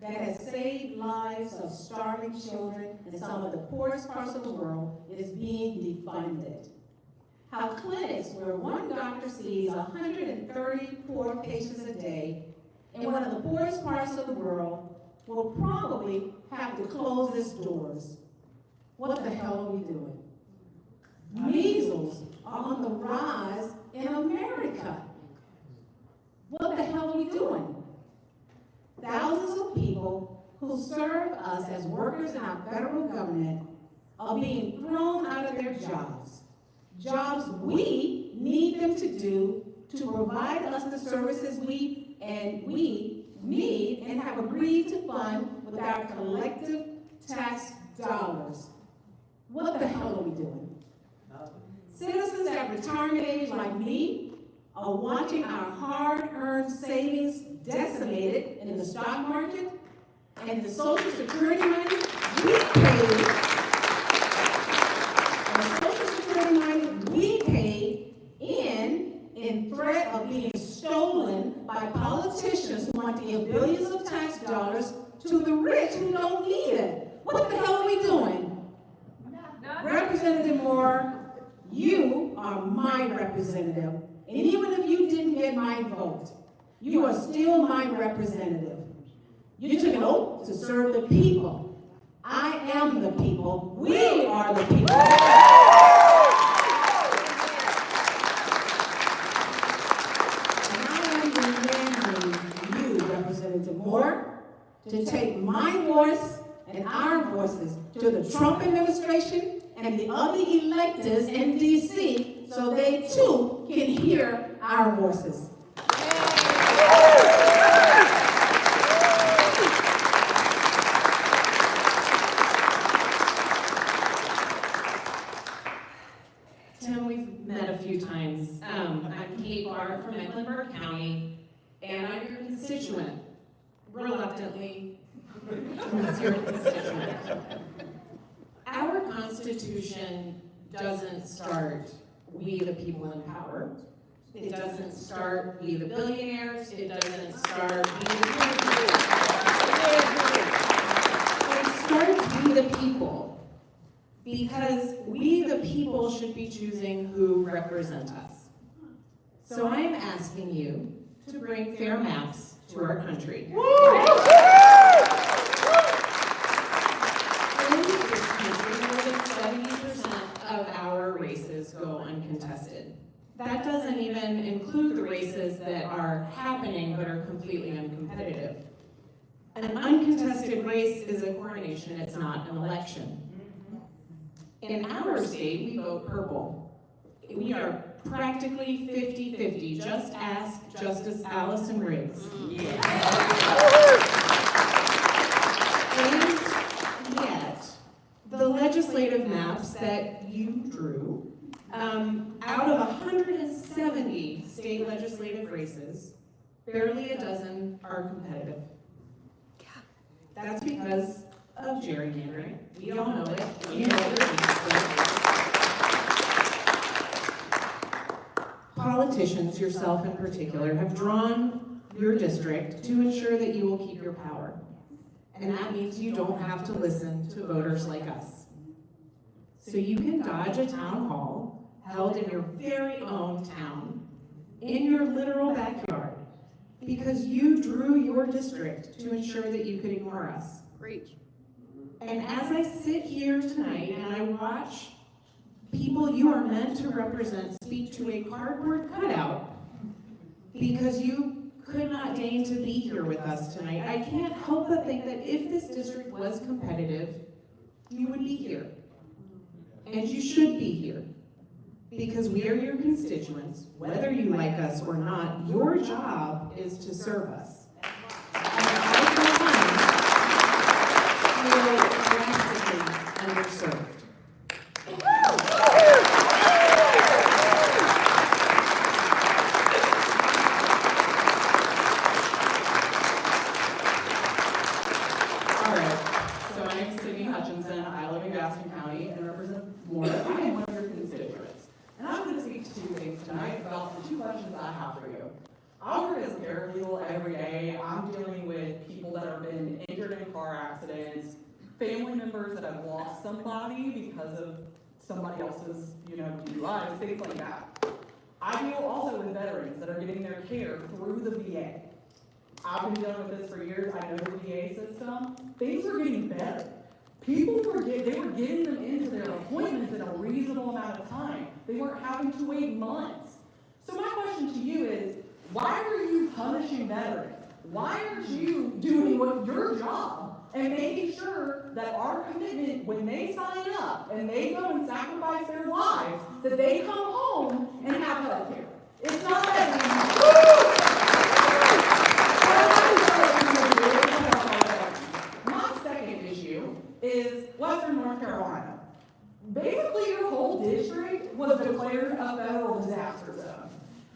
that has saved lives of starving children in some of the poorest parts of the world is being defunded. How clinics where one doctor sees 130 poor patients a day in one of the poorest parts of the world will probably have to close its doors. What the hell are we doing? Measles are on the rise in America. What the hell are we doing? Thousands of people who serve us as workers in our federal government are being thrown out of their jobs. Jobs we need them to do to provide us the services we need and have agreed to fund with our collective tax dollars. What the hell are we doing? Citizens at retirement age like me are watching our hard-earned savings decimated in the stock market and the Social Security money we paid. In threat of being stolen by politicians who want to give billions of tax dollars to the rich who don't need it. What the hell are we doing? Representative Moore, you are my representative. And even if you didn't get my vote, you are still my representative. You took an oath to serve the people. I am the people. We are the people. To take my voice and our voices to the Trump administration and the other electors in D.C. so they too can hear our voices. Tim, we've met a few times. I'm Kate Barr from Mecklenburg County, and I'm your constituent. Reluctantly, your constituent. Our Constitution doesn't start we the people in power. It doesn't start we the billionaires. It doesn't start we the billionaires. It starts we the people. Because we the people should be choosing who represent us. So I am asking you to bring fair maps to our country. In this country, more than 70% of our races go uncontested. That doesn't even include the races that are happening but are completely uncompetitive. An uncontested race is a coronation, it's not an election. In our state, we vote purple. We are practically 50-50. Just ask Justice Allison Riggs. And yet, the legislative maps that you drew, out of 170 state legislative races, barely a dozen are competitive. That's because of gerrymandering. We all know it. We know it. Politicians, yourself in particular, have drawn your district to ensure that you will keep your power. And that means you don't have to listen to voters like us. So you can dodge a town hall held in your very own town, in your literal backyard, because you drew your district to ensure that you could ignore us. Preach. And as I sit here tonight and I watch people you are meant to represent speak to a cardboard cutout because you could not deign to be here with us tonight, I can't help but think that if this district was competitive, you would be here. And you should be here. Because we are your constituents, whether you like us or not. Your job is to serve us. And I, for one, feel drastically underserved. All right, so my name is Sydney Hutchinson. I live in Gaston County and represent Moore. I am one of your constituents. And I'm going to speak to two things tonight about the two questions I have for you. I work as a paralegal every day. I'm dealing with people that have been injured in car accidents, family members that have lost somebody because of somebody else's, DUI, things like that. I deal also with veterans that are getting their care through the VA. I've been dealing with this for years. I know the VA system. Things are getting better. People were getting them into their appointments in a reasonable amount of time. They weren't having to wait months. So my question to you is, why are you punishing veterans? Why aren't you doing your job and making sure that our commitment, when they sign up and they go and sacrifice their lives, that they come home and have health care? It's not that easy. My second issue is Western North Carolina. Basically, your whole district was declared a federal disaster zone.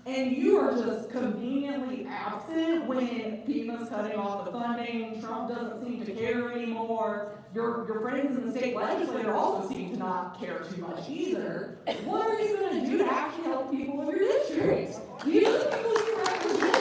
And you are just conveniently absent when FEMA's cutting off the funding, Trump doesn't seem to care anymore, your friends in the state legislature also seem to not care too much either. What are you going to do to actually help people in your district? These are the people you represent.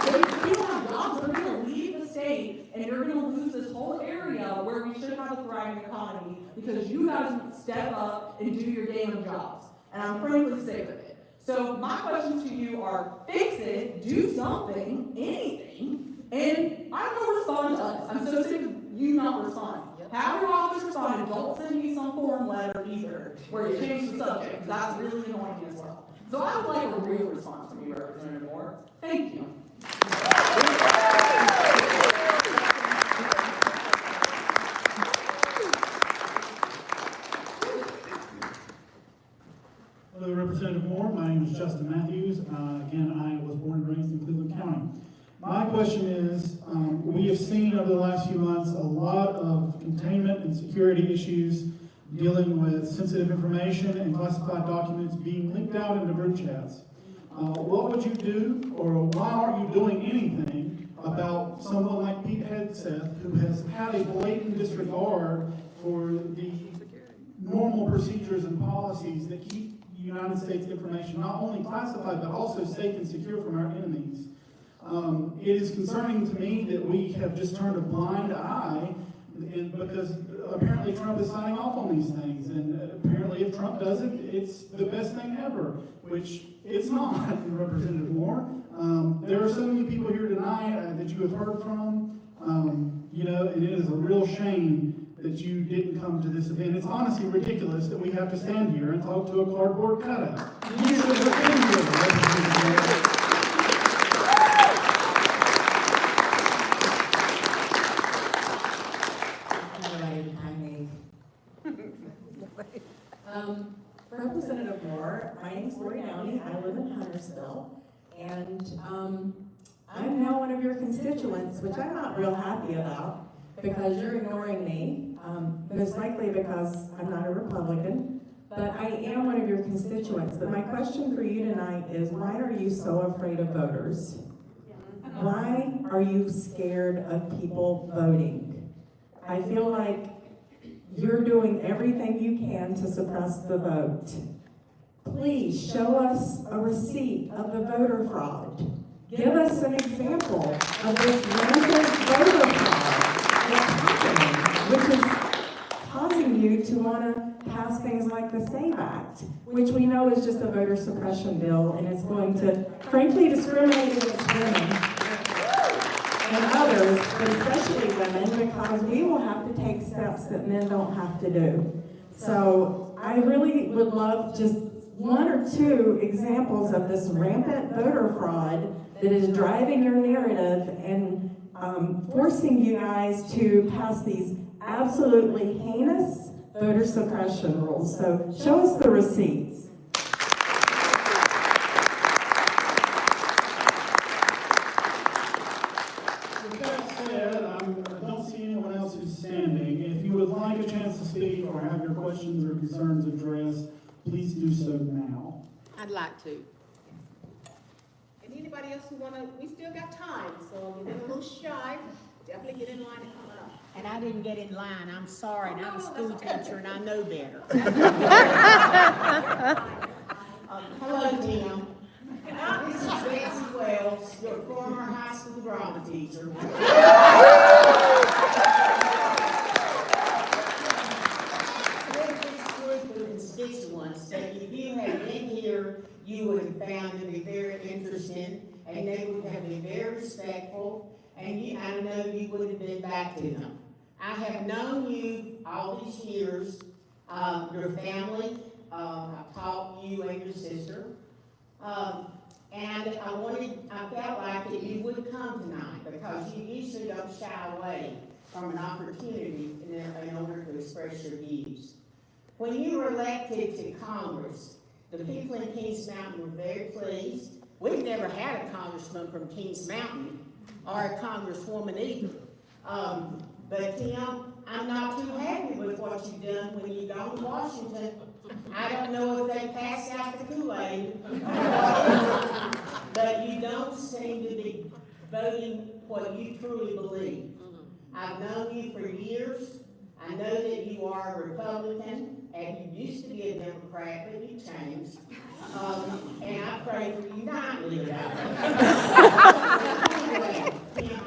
They don't have jobs, they're going to leave the state, and you're going to lose this whole area where we should have a thriving economy because you guys step up and do your damn jobs. And I'm frankly sick of it. So my questions to you are, fix it, do something, anything, and I don't know, respond to us. I'm so sick of you not responding. Have your office respond, and don't send me some form letter either, where you change the subject, because that's really annoying as well. So I would like a real response from you, Representative Moore. Thank you. Hello, Representative Moore. My name is Justin Matthews. Again, I was born and raised in Cleveland County. My question is, we have seen over the last few months a lot of containment and security issues dealing with sensitive information and classified documents being leaked out into group chats. What would you do, or why aren't you doing anything about someone like Pete Hegseth, who has had a blatant disregard for the normal procedures and policies that keep United States information not only classified, but also safe and secure from our enemies? It is concerning to me that we have just turned a blind eye, because apparently Trump is signing off on these things, and apparently if Trump does it, it's the best thing ever, which it's not, Representative Moore. There are so many people here tonight that you have heard from, and it is a real shame that you didn't come to this event. It's honestly ridiculous that we have to stand here and talk to a cardboard cutout. You should have been here, Representative Moore. Moore. My name's Lori Downey. I live in Huntersville. And I'm now one of your constituents, which I'm not real happy about because you're ignoring me, most likely because I'm not a Republican. But I am one of your constituents. But my question for you tonight is, why are you so afraid of voters? Why are you scared of people voting? I feel like you're doing everything you can to suppress the vote. Please show us a receipt of the voter fraud. Give us an example of this rampant voter fraud that's happening, which is causing you to want to pass things like the SAVE Act, which we know is just a voter suppression bill, and it's going to, frankly, discriminate against women and others, but especially women, because we will have to take steps that men don't have to do. So I really would love just one or two examples of this rampant voter fraud that is driving your narrative and forcing you guys to pass these absolutely heinous voter suppression rules. So show us the receipts. With that said, I don't see anyone else who's standing. If you would like a chance to speak or have your questions or concerns addressed, please do so now. I'd like to. And anybody else who wanna, we still got time, so you've been a little shy, definitely get in line and come up. And I didn't get in line, I'm sorry, and I'm a school teacher and I know better. Hello, Tim. This is Betsy Wells, your former high school drama teacher. With this group of constituents that if you had been here, you would have found to be very interesting, and they would have been very respectful, and I know you would have been back to them. I have known you all these years, your family, I've taught you and your sister, and I felt like that you would come tonight because you usually don't shy away from an opportunity in order to express your views. When you were elected to Congress, the people in Kings Mountain were very pleased. We've never had a congressman from Kings Mountain or a congresswoman either. But Tim, I'm not too happy with what you've done when you go to Washington. I don't know if they passed out the Kool-Aid, but you don't seem to be voting what you truly believe. I've known you for years. I know that you are a Republican, and you used to be a Democrat, but you changed. And I pray for you nightly about that. Anyway, Tim,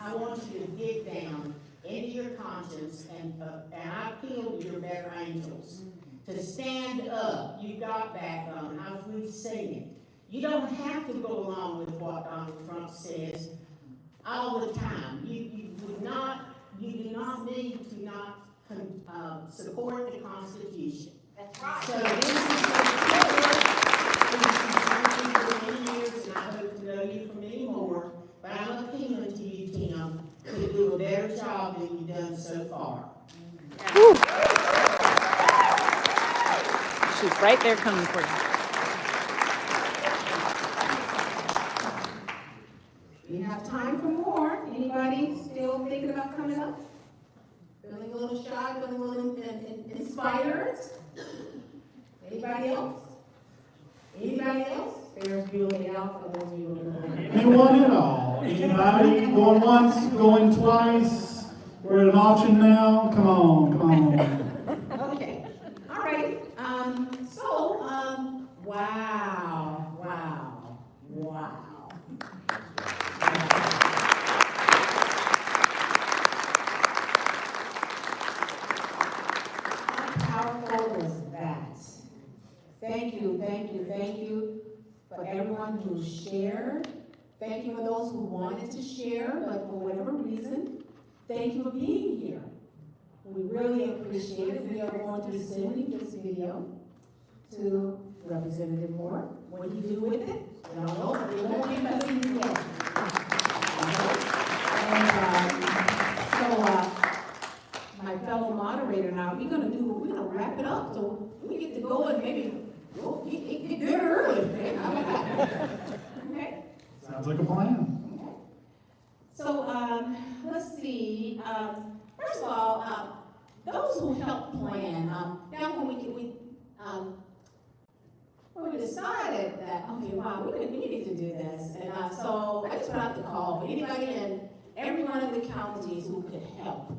I want you to dig down into your conscience, and I appeal to your better angels to stand up. You got backbone. We've seen it. You don't have to go along with what Donald Trump says all the time. You do not need to not support the Constitution. That's right. So this is for many years, and I hope to know you for many more. But I'm appealing to you, Tim, to do a better job than you've done so far. She's right there coming for you. We have time for more. Anybody still thinking about coming up? Feeling a little shy, feeling a little inspired? Anybody else? Anybody else? There's Julie out for those of you who don't know. Anyone at all? Anybody going once, going twice? We're at an auction now. Come on, come on. Okay. All right. Wow. How powerful was that? Thank you for everyone who shared. Thank you for those who wanted to share, but for whatever reason, thank you for being here. We really appreciate it. We are going to be sending this video to Representative Moore. What do you do with it? I don't know, but it won't be messing you yet. My fellow moderator now, we're gonna wrap it up, so we get to go and maybe we'll like a plan. So, let's see, first of all, those who helped plan, now when we decided that, okay, wow, we need to do this, and so I just put out the call for anybody in every one of the counties who could help.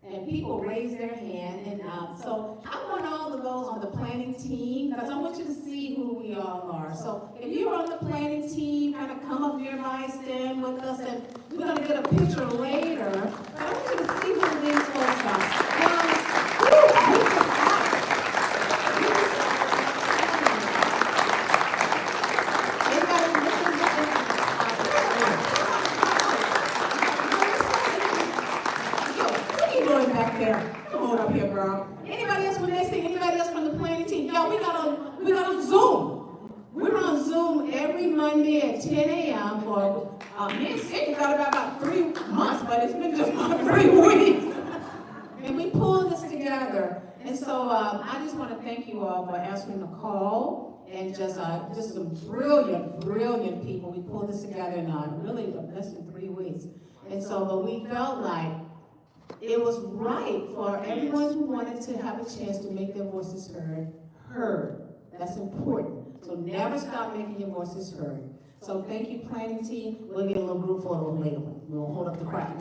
And people raised their hand, and so I want all of those on the planning team, because I want you to see who we all are. So if you're on the planning team, kind of come up nearby, stand with us, and we're going to get a picture later. But I want you to see who these folks are. Back there. Hold up here, girl. Anybody else, when they see anybody else from the planning team? Y'all, we got on Zoom. We're on Zoom every Monday at 10 a.m. for, me and Cindy got about 3 months, but it's been just about 3 weeks. And we pulled this together. And so I just want to thank you all for answering the call, and just some brilliant people. We pulled this together in really less than 3 weeks. And so, but we felt like it was right for everyone who wanted to have a chance to make their voices heard. That's important. So never stop making your voices heard. So thank you, planning team. We'll get a little group photo later. We'll hold up the crowd.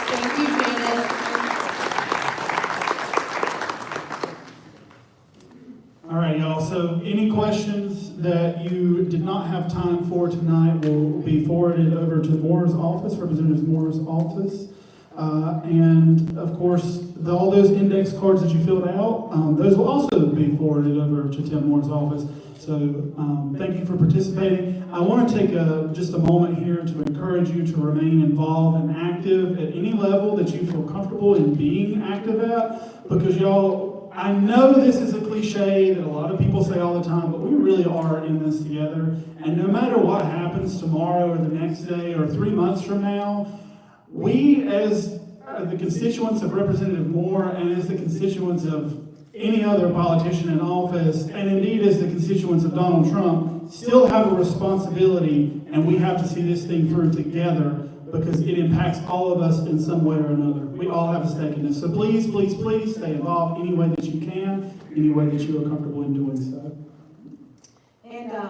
Thank you, Janice. All right, y'all, so any questions that you did not have time for tonight will be forwarded over to Moore's office, Representative Moore's office. And of course, all those index cards that you filled out, those will also be forwarded over to Tim Moore's office. So thank you for participating. I want to take just a moment here to encourage you to remain involved and active at any level that you feel comfortable in being active at, because y'all, I know this is a cliche that a lot of people say all the time, but we really are in this together. And no matter what happens tomorrow or the next day or 3 months from now, we as the constituents of Representative Moore and as the constituents of any other politician in office, and indeed as the constituents of Donald Trump, still have a responsibility, and we have to see this thing through together, because it impacts all of us in some way or another. We all have a stake in this. So please, please, please stay involved any way that you can, any way that you are comfortable in doing so.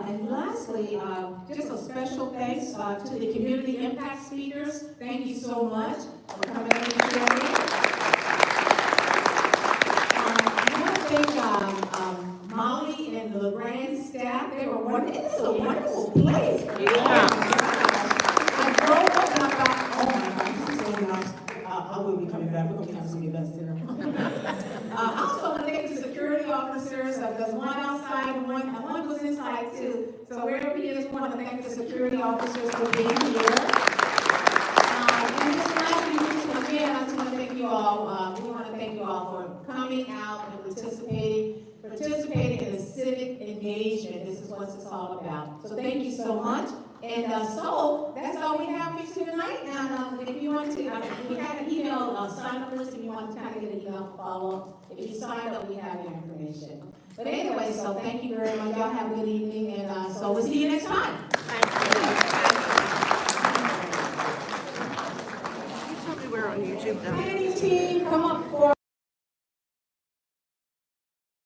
And lastly, just a special thanks to the community impact speakers. Thank you so much for coming in and sharing. I want to thank Molly and the LeGrand staff. They were wonderful. This is a wonderful place. I drove up and I thought, oh my God, this is so nice. I will be coming back. We're going to have some events there. I also want to thank the security officers. There's one outside and one was inside too. So wherever he is, we want to thank the security officers for being here. And just lastly, again, I just want to thank you all. We want to thank you all for coming out and participating in the civic engagement. This is what it's all about. So thank you so much. And so that's all we have for you tonight. And if you want to, we have an email sign up list if you want to kind of get an email follow. If you sign up, we have your information. But anyway, so thank you very much. Y'all have a good evening, and so we'll see you next time. You told me we're on YouTube now. Planning team, come up for.